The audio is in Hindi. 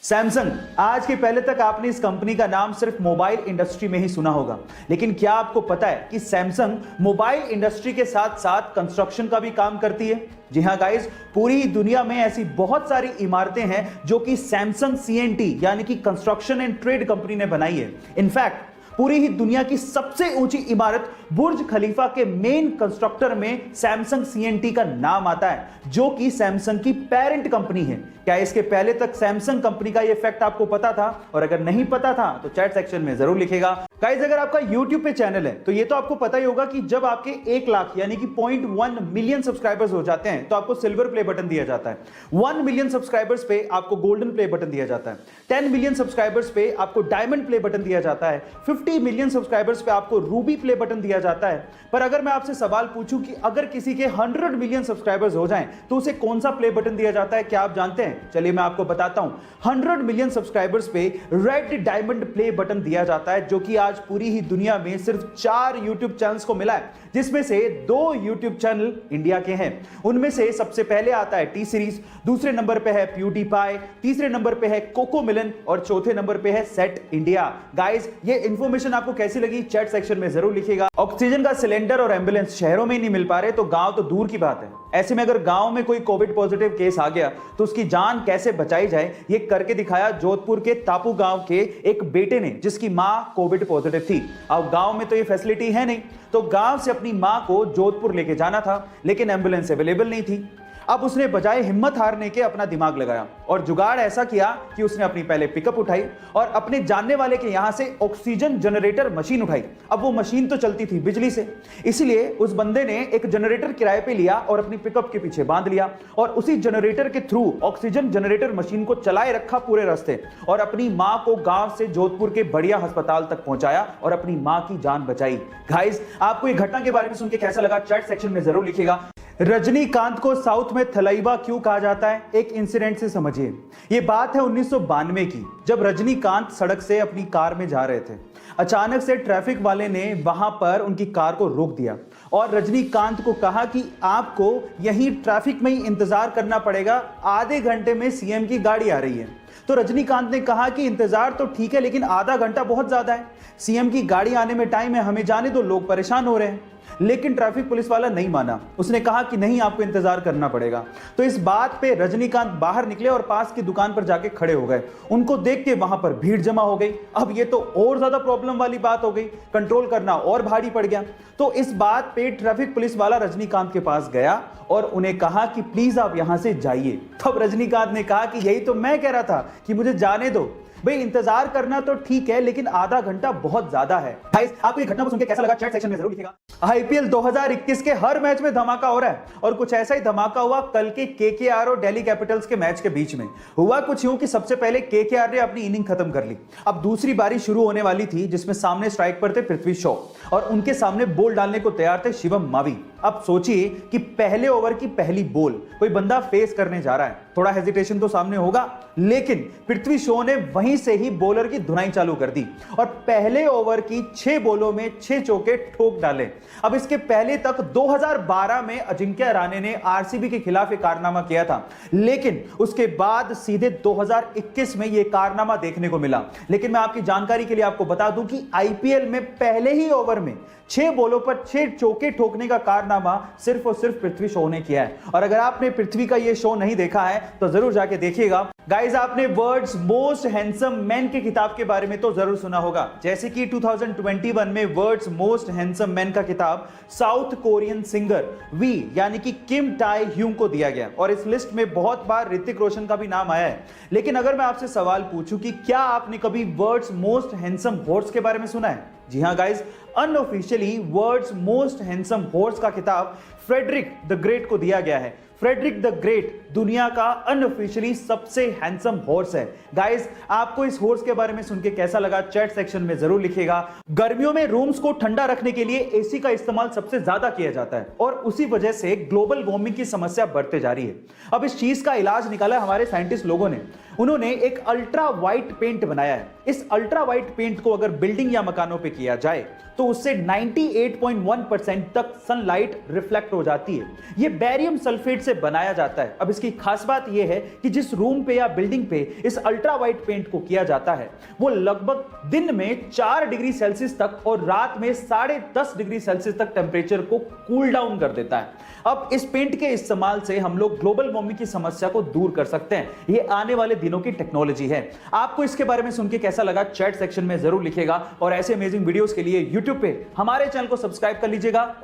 सैमसंग। आज के पहले तक आपने इस कंपनी का नाम सिर्फ मोबाइल इंडस्ट्री में ही सुना होगा, लेकिन क्या आपको पता है कि सैमसंग मोबाइल इंडस्ट्री के साथ साथ कंस्ट्रक्शन का भी काम करती है। जी हां गाइस, पूरी दुनिया में ऐसी बहुत सारी इमारतें हैं जो कि सैमसंग सीएनटी यानी कि कंस्ट्रक्शन एंड ट्रेड कंपनी ने बनाई है। इनफैक्ट पूरी ही दुनिया की सबसे ऊंची इमारत बुर्ज खलीफा के मेन कंस्ट्रक्टर में सैमसंग सीएनटी का नाम आता है, जो कि सैमसंग की पेरेंट कंपनी है। क्या इसके पहले तक सैमसंग कंपनी का ये फैक्ट आपको पता था? और अगर नहीं पता था तो चैट सेक्शन में जरूर लिखेगा। गाइस, अगर आपका YouTube पे चैनल है तो ये तो आपको पता ही होगा कि जब आपके 1 लाख यानी कि 0.1 मिलियन सब्सक्राइबर्स हो जाते हैं तो आपको सिल्वर प्ले बटन दिया जाता है। 1 मिलियन सब्सक्राइबर्स पे आपको गोल्डन प्ले बटन दिया जाता है। 10 मिलियन सब्सक्राइबर्स पे आपको डायमंड प्ले बटन दिया जाता है। 50 मिलियन सब्सक्राइबर्स पे आपको रूबी प्ले बटन दिया जाता है। पर अगर मैं आपसे सवाल पूछूं कि अगर किसी के 100 मिलियन सब्सक्राइबर्स हो जाएं तो उसे कौन सा प्ले बटन दिया जाता है, क्या आप जानते हैं? चलिए मैं आपको बताता हूं। 100 मिलियन सब्सक्राइबर्स पे रेड डायमंड प्ले बटन दिया जाता है, जो कि आज पूरी ही दुनिया में सिर्फ 4 YouTube चैनल्स को मिला है, जिसमें से 2 YouTube चैनल इंडिया के हैं। उनमें से सबसे पहले आता है टी सीरीज, दूसरे नंबर पे है प्यूडीपाई, तीसरे नंबर पे है कोको मिलन और चौथे नंबर पे है सेट इंडिया। गाइस, ये इंफॉर्मेशन आपको कैसी लगी चैट सेक्शन में जरूर लिखिएगा। ऑक्सीजन का सिलेंडर और एम्बुलेंस शहरों में ही नहीं मिल पा रहे तो गांव तो दूर की बात है। ऐसे में अगर गांव में कोई कोविड पॉजिटिव केस आ गया तो उसकी जान कैसे बचाई जाए, ये करके दिखाया जोधपुर के तापू गांव के एक बेटे ने, जिसकी मां कोविड पॉजिटिव थी। अब गांव में तो ये फैसिलिटी है नहीं, तो गांव से अपनी मां को जोधपुर लेके जाना था, लेकिन एम्बुलेंस अवेलेबल नहीं थी। अब उसने बजाय हिम्मत हारने के अपना दिमाग लगाया और जुगाड़ ऐसा किया कि उसने अपनी पहले पिकअप उठाई और अपने जानने वाले के यहां से ऑक्सीजन जनरेटर मशीन उठाई। अब वो मशीन तो चलती थी बिजली से, इसलिए उस बंदे ने एक जनरेटर किराए पे लिया और अपनी पिकअप के पीछे बांध लिया और उसी जनरेटर के थ्रू ऑक्सीजन जनरेटर मशीन को चलाए रखा पूरे रास्ते और अपनी मां को गांव से जोधपुर के बढ़िया अस्पताल तक पहुंचाया और अपनी मां की जान बचाई। गाइस, आपको ये घटना के बारे में सुन के कैसा लगा चैट सेक्शन में जरूर लिखिएगा। रजनीकांत को साउथ में थलैवा क्यों कहा जाता है, एक इंसिडेंट से समझिए। यह बात है 1992 की, जब रजनीकांत सड़क से अपनी कार में जा रहे थे। अचानक से ट्रैफिक वाले ने वहां पर उनकी कार को रोक दिया और रजनीकांत को कहा कि आपको यहीं ट्रैफिक में ही इंतजार करना पड़ेगा, आधे घंटे में सीएम की गाड़ी आ रही है। तो रजनीकांत ने कहा कि इंतजार तो ठीक है, लेकिन आधा घंटा बहुत ज्यादा है, सीएम की गाड़ी आने में टाइम है, हमें जाने दो, लोग परेशान हो रहे हैं। लेकिन ट्रैफिक पुलिस वाला नहीं माना, उसने कहा कि नहीं, आपको इंतजार करना पड़ेगा। तो इस बात पे रजनीकांत बाहर निकले और पास की दुकान पर जाके खड़े हो गए। उनको देख के वहां पर भीड़ जमा हो गई। अब ये तो और ज्यादा प्रॉब्लम वाली बात हो गई, कंट्रोल करना और भारी पड़ गया। तो इस बात पे ट्रैफिक पुलिस वाला रजनीकांत के पास गया और उन्हें कहा कि प्लीज आप यहां से जाइए। तब रजनीकांत ने कहा कि यही तो मैं कह रहा था कि मुझे जाने दो भाई, इंतजार करना तो ठीक है, लेकिन आधा घंटा बहुत ज्यादा है। गाइस, आपको ये घटना को सुन के कैसा लगा चैट सेक्शन में जरूर लिखिएगा। आईपीएल 2021 के हर मैच में धमाका हो रहा है और कुछ ऐसा ही धमाका हुआ कल के केकेआर और दिल्ली कैपिटल्स के मैच के बीच में। हुआ कुछ यूं कि सबसे पहले केकेआर ने अपनी इनिंग खत्म कर ली। अब दूसरी बारी शुरू होने वाली थी, जिसमें सामने स्ट्राइक पर थे पृथ्वी शॉ और उनके सामने बॉल डालने को तैयार थे शिवम मावी। अब सोचिए कि पहले ओवर की पहली बॉल कोई बंदा फेस करने जा रहा है, थोड़ा हेजिटेशन तो सामने होगा, लेकिन पृथ्वी शॉ ने वहीं से ही बॉलर की धुनाई चालू कर दी और पहले ओवर की 6 बॉलों में 6 चौके ठोक डाले। अब इसके पहले तक 2012 में अजिंक्य रहाणे ने आरसीबी के खिलाफ एक कारनामा किया था, लेकिन उसके बाद सीधे 2021 में यह कारनामा देखने को मिला। लेकिन मैं आपकी जानकारी के लिए आपको बता दूं कि आईपीएल में पहले ही ओवर में 6 बॉलों पर 6 चौके ठोकने का कारनामा सिर्फ और सिर्फ पृथ्वी शॉ ने किया है। और अगर आपने पृथ्वी का यह शो नहीं देखा है तो जरूर जाके देखिएगा। गाइस, आपने वर्ल्ड्स मोस्ट हैंडसम मैन के किताब के बारे में तो जरूर सुना होगा, जैसे कि 2021 में वर्ल्ड्स मोस्ट हैंडसम मैन का किताब साउथ कोरियन सिंगर वी यानी कि किम टाई ह्यूंग को दिया गया और इस लिस्ट में बहुत बार ऋतिक रोशन का भी नाम आया है। लेकिन अगर मैं आपसे सवाल पूछूं कि क्या आपने कभी वर्ल्ड्स मोस्ट हैंडसम हॉर्स के बारे में सुना है? जी हां guys, unofficially world's most handsome horse का किताब फ्रेडरिक द ग्रेट को दिया गया है। फ्रेडरिक द ग्रेट दुनिया का अनऑफिशियली सबसे हैंडसम हॉर्स है। गाइस, आपको इस हॉर्स के बारे में सुन के कैसा लगा चैट सेक्शन में जरूर लिखिएगा। गर्मियों में रूम्स को ठंडा रखने के लिए एसी का इस्तेमाल सबसे ज्यादा किया जाता है और उसी वजह से ग्लोबल वार्मिंग की समस्या बढ़ते जा रही है। अब इस चीज का इलाज निकाला हमारे साइंटिस्ट लोगों ने। उन्होंने एक अल्ट्रा वाइट पेंट बनाया है। इस अल्ट्रा वाइट पेंट को अगर बिल्डिंग या मकानों पे किया जाए तो उससे 98.1% तक सनलाइट रिफ्लेक्ट हो जाती है। यह बेरियम सल्फेट से बनाया जाता है। अब इसकी खास बात यह है कि जिस रूम पे या बिल्डिंग पे इस अल्ट्रा वाइट पेंट को किया जाता है वो लगभग दिन में 4 डिग्री सेल्सियस तक और रात में 10.5 डिग्री सेल्सियस तक टेंपरेचर को कूल डाउन कर देता है। अब इस पेंट के इस्तेमाल से हम लोग ग्लोबल वार्मिंग की समस्या को दूर कर सकते हैं। यह आने वाले दिनों की टेक्नोलॉजी है। आपको इसके बारे में सुन के कैसा लगा चैट सेक्शन में जरूर लिखिएगा और ऐसे अमेजिंग वीडियोस के लिए YouTube पे हमारे चैनल को सब्सक्राइब कर लीजिएगा।